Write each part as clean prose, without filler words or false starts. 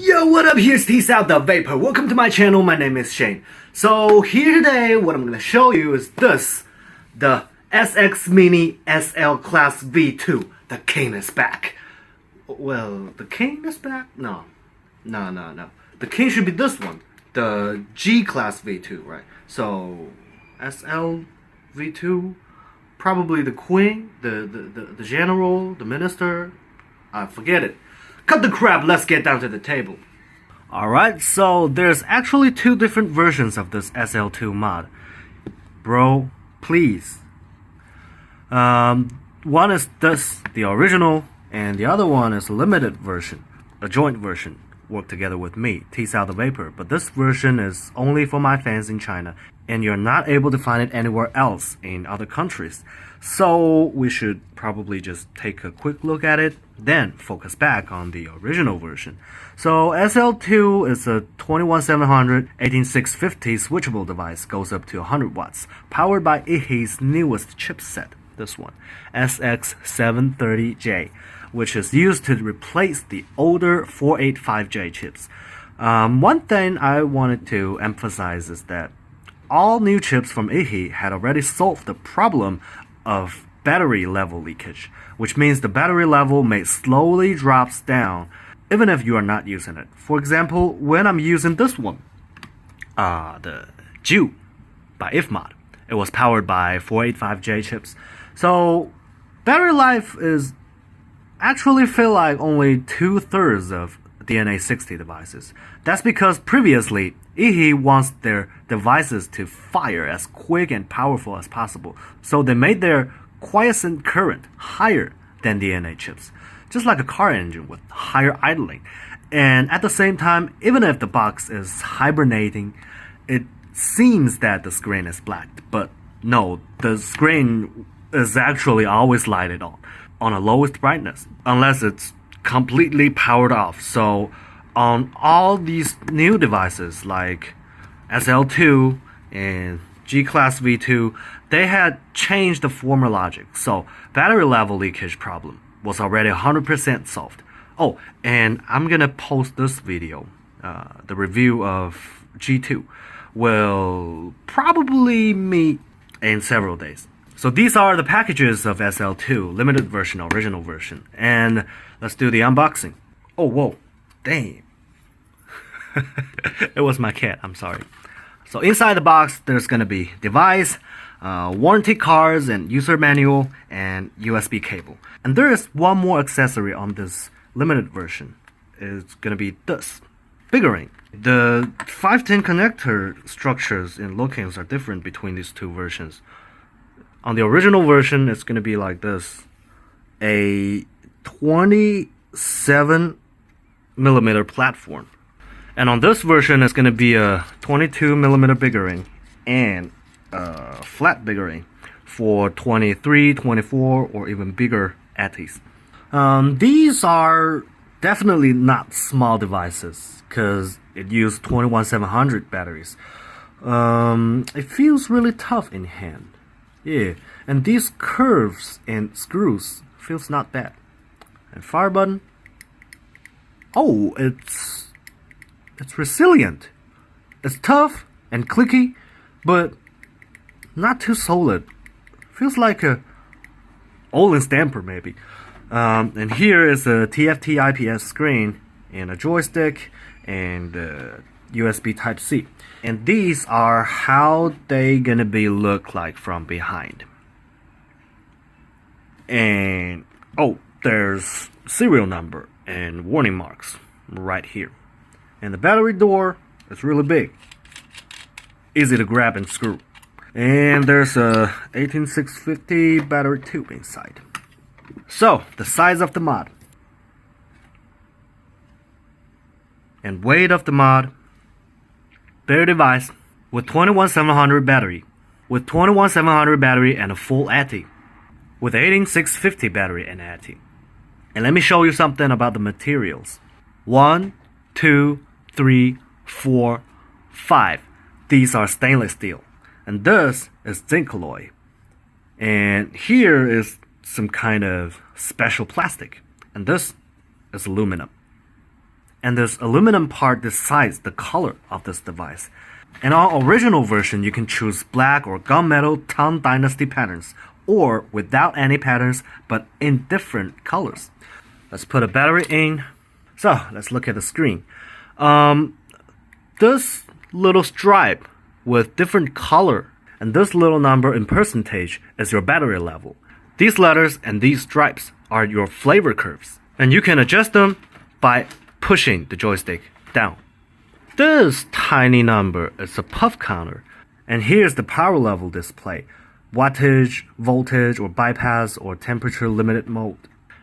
Yo, what up? Here's the Vapor. Welcome to my channel. My name is Shane. So here today, what I'm gonna show you is this, the SXmini SL Class V2. The king is back. Well, the king is back? No. The king should be this one, the G Class V2, right? So SL V2, probably the queen, the general, the minister. Forget it. Cut the crap, let's get down to the table. Alright, so there's actually two different versions of this SL2 mod. Bro, please. One is this, the original, and the other one is a limited version, a joint version, worked together with me, the Vapor. But this version is only for my fans in China, and you're not able to find it anywhere else in other countries. So we should probably just take a quick look at it, then focus back on the original version. So SL2 is a 21700 18650 switchable device, goes up to 100 watts, powered by Yihi's newest chipset, this one, SX730J, which is used to replace the older 485J chips. One thing I wanted to emphasize is that all new chips from Yihi had already solved the problem of battery level leakage, which means the battery level may slowly drops down even if you are not using it. For example, when I'm using this one, the Jew by IFMod, it was powered by 485J chips. So battery life is actually feel like only 2/3 of DNA60 devices. That's because previously Yihi wants their devices to fire as quick and powerful as possible, so they made their quiescent current higher than DNA chips, just like a car engine with higher idling. And at the same time, even if the box is hibernating, it seems that the screen is black, but no, the screen is actually always lighted on a lowest brightness, unless it's completely powered off. So on all these new devices like SL2 and G-Class V2, they had changed the former logic, so battery level leakage problem was already 100% solved. Oh, and I'm gonna post this video, the review of G2 will probably meet in several days. So these are the packages of SL2, limited version, original version, and let's do the unboxing. Oh, whoa, damn. It was my cat, I'm sorry. So inside the box, there's gonna be device, warranty cards, and user manual, and USB cable. And there is one more accessory on this limited version. It's gonna be this, bigger ring. The 510 connector structures and locations are different between these two versions. On the original version, it's gonna be like this, a 27mm platform. And on this version, it's going to be a 22mm bigger ring and a flat bigger ring for 23, 24, or even bigger ATIs. These are definitely not small devices because it uses 21700 batteries. It feels really tough in hand. Yeah, and these curves and screws feels not bad. And fire button. Oh, it's resilient. It's tough and clicky, but not too solid. Feels like a Olin stamper maybe. And here is a TFT IPS screen and a joystick and USB Type-C. And these are how they gonna be look like from behind. And oh, there's serial number and warning marks right here. And the battery door is really big, easy to grab and screw. And there's a 18650 battery tube inside. So the size of the mod and weight of the mod, bare device with 21700 battery, and a full ATI, with 18650 battery and ATI. And let me show you something about the materials. 1, 2, 3, 4, 5. These are stainless steel, and this is zinc alloy. And here is some kind of special plastic, and this is aluminum. and this aluminum part decides the color of this device. And on original version, you can choose black or gunmetal Tang Dynasty patterns, or without any patterns, but in different colors. Let's put a battery in. So, let's look at the screen. This little stripe with different color and this little number in percentage is your battery level. These letters and these stripes are your flavor curves, and you can adjust them by pushing the joystick down. This tiny number is a puff counter, and here's the power level display: wattage, voltage, or bypass, or temperature limited mode.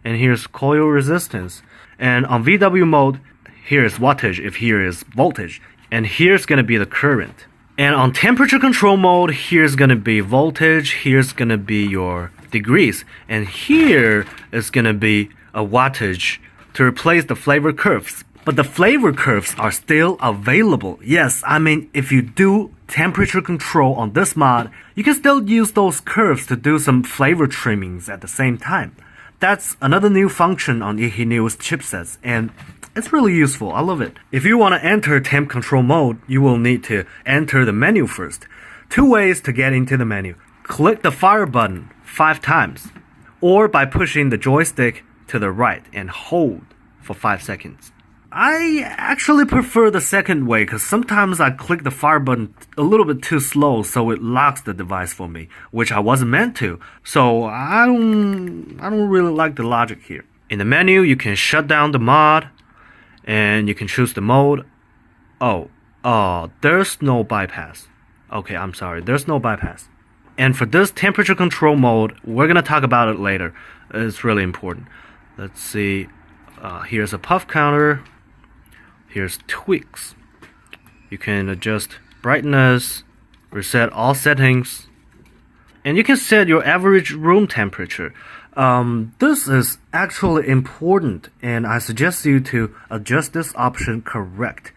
And here's coil resistance. And on VW mode, here is wattage if here is voltage, and here's gonna be the current. And on temperature control mode, here's gonna be voltage, here's gonna be your degrees, and here is gonna be a wattage to replace the flavor curves. But the flavor curves are still available. Yes, I mean, if you do temperature control on this mod, you can still use those curves to do some flavor trimmings at the same time. That's another new function on Yihi newest chipsets, and it's really useful. I love it. If you want to enter temp control mode, you will need to enter the menu first. 2 ways to get into the menu. Click the fire button 5 times, or by pushing the joystick to the right and hold for 5 seconds. I actually prefer the second way because sometimes I click the fire button a little bit too slow, so it locks the device for me, which I wasn't meant to. So I don't really like the logic here. In the menu, you can shut down the mod, and you can choose the mode. Oh, there's no bypass. Okay, I'm sorry, there's no bypass. And for this temperature control mode, we're gonna talk about it later. It's really important. Let's see. Here's a puff counter. Here's tweaks. You can adjust brightness, reset all settings, and you can set your average room temperature. This is actually important, and I suggest you to adjust this option correct,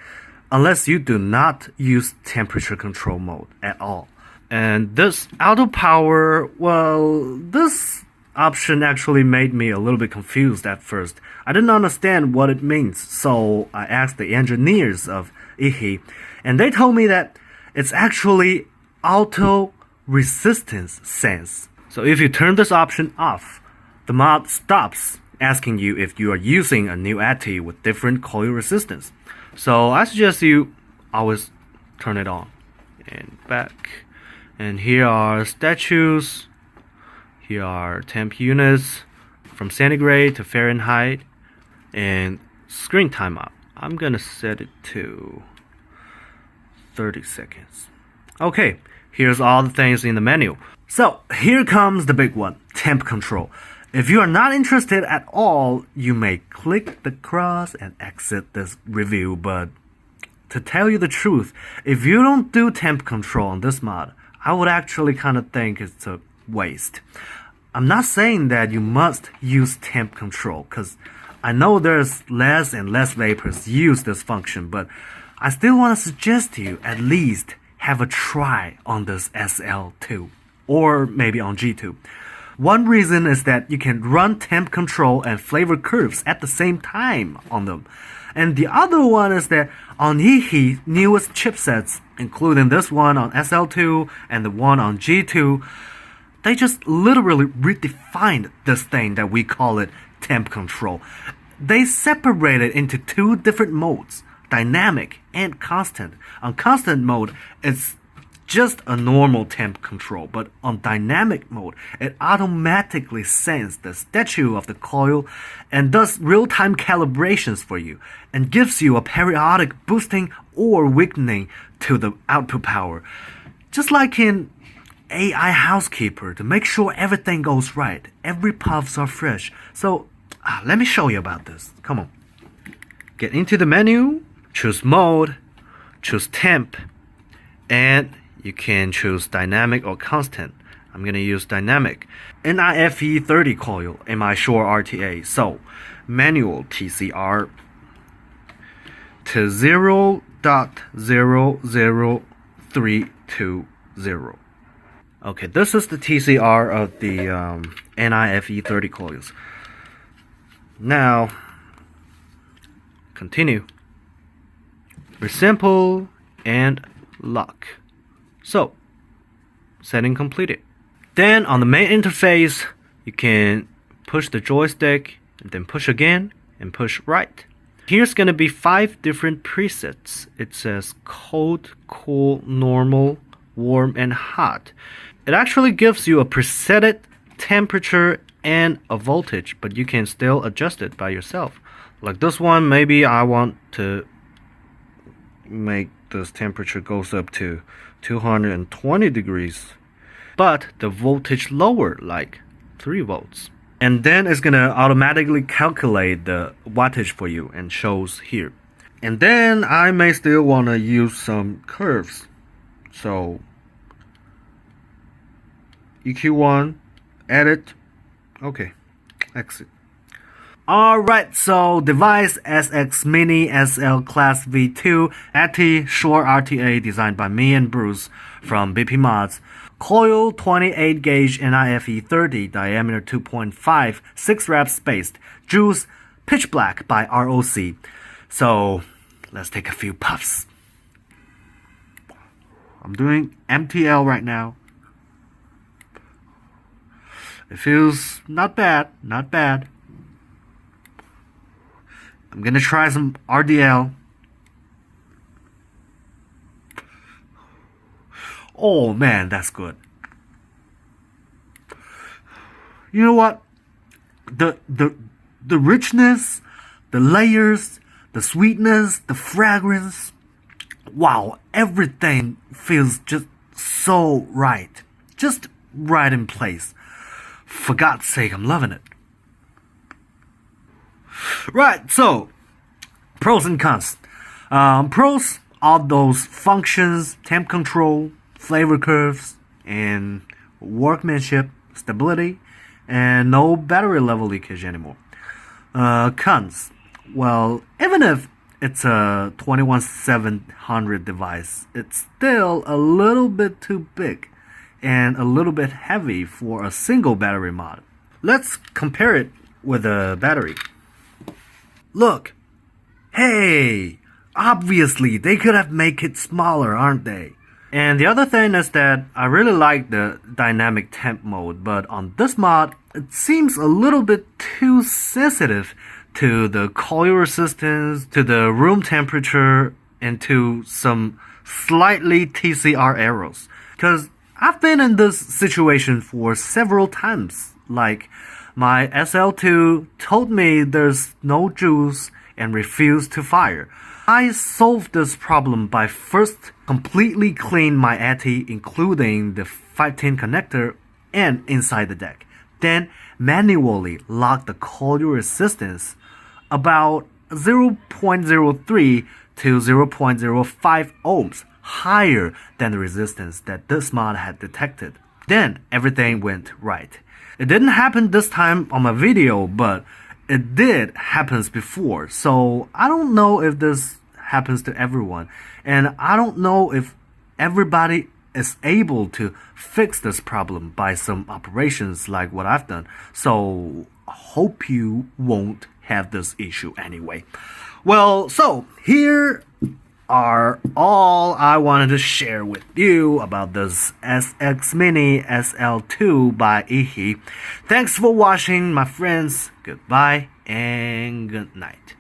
unless you do not use temperature control mode at all. And this auto power, well, this option actually made me a little bit confused at first. I didn't understand what it means, so I asked the engineers of Yihi, and they told me that it's actually auto resistance sense. So if you turn this option off, the mod stops asking you if you are using a new ATI with different coil resistance. So I suggest you always turn it on. And back. And here are statues. Here are temp units from centigrade to Fahrenheit, and screen timeout. I'm gonna set it to 30 seconds. Okay, here's all the things in the menu. So here comes the big one, temp control. If you are not interested at all, you may click the cross and exit this review, but to tell you the truth, if you don't do temp control on this mod, I would actually kind of think it's a waste. I'm not saying that you must use temp control, because I know there's less and less vapors use this function, but I still want to suggest to you at least have a try on this SL2, or maybe on G2. One reason is that you can run temp control and flavor curves at the same time on them. And the other one is that on Yihi newest chipsets, including this one on SL2 and the one on G2, they just literally redefined this thing that we call it temp control. They separate it into 2 different modes, dynamic and constant. On constant mode, it's just a normal temp control, but on dynamic mode, it automatically sends the statue of the coil and does real-time calibrations for you and gives you a periodic boosting or weakening to the output power. Just like in AI Housekeeper, to make sure everything goes right. Every puffs are fresh. So let me show you about this. Come on. Get into the menu, choose mode, choose temp, and you can choose dynamic or constant. I'm gonna use dynamic. NIFE 30 coil in my Shure RTA. So manual TCR to 0.00320. Okay, this is the TCR of the NIFE 30 coils. Now, continue. Resample and lock. So, setting completed. Then on the main interface, you can push the joystick and then push again and push right. Here's gonna be 5 different presets. It says cold, cool, normal, warm, and hot. It actually gives you a preset temperature and a voltage, but you can still adjust it by yourself. Like this one, maybe I want to make this temperature goes up to 220 degrees, but the voltage lower, like 3 volts. And then it's gonna automatically calculate the wattage for you and shows here. And then I may still wanna use some curves. So EQ1, edit, okay, exit. Alright, so device SXmini SL Class V2 AT short RTA designed by me and Bruce from BP Mods. Coil 28 gauge NIFE 30, diameter 2.5, 6 reps spaced. Juice pitch black by ROC. So let's take a few puffs. I'm doing MTL right now. It feels not bad, not bad. I'm gonna try some RDL. Oh man, that's good. You know what? The richness, the layers, the sweetness, the fragrance. Wow, everything feels just so right. Just right in place. For God's sake, I'm loving it. Right, so pros and cons. Pros, all those functions, temp control, flavor curves, and workmanship, stability, and no battery level leakage anymore. Cons, well, even if it's a 21700 device, it's still a little bit too big and a little bit heavy for a single battery mod. Let's compare it with a battery. Look, hey, obviously they could have made it smaller, aren't they? And the other thing is that I really like the dynamic temp mode, but on this mod, it seems a little bit too sensitive to the coil resistance, to the room temperature, and to some slightly TCR errors. Because I've been in this situation for several times. Like, my SL2 told me there's no juice and refused to fire. I solved this problem by first completely clean my AT, including the 510 connector and inside the deck. Then manually lock the coil resistance about 0.03 to 0.05 ohms higher than the resistance that this mod had detected. Then everything went right. It didn't happen this time on my video, but it did happen before. So I don't know if this happens to everyone. And I don't know if everybody is able to fix this problem by some operations like what I've done. So I hope you won't have this issue anyway. Well, so here are all I wanted to share with you about this SXmini SL2 by Yihi. Thanks for watching, my friends. Goodbye and good night.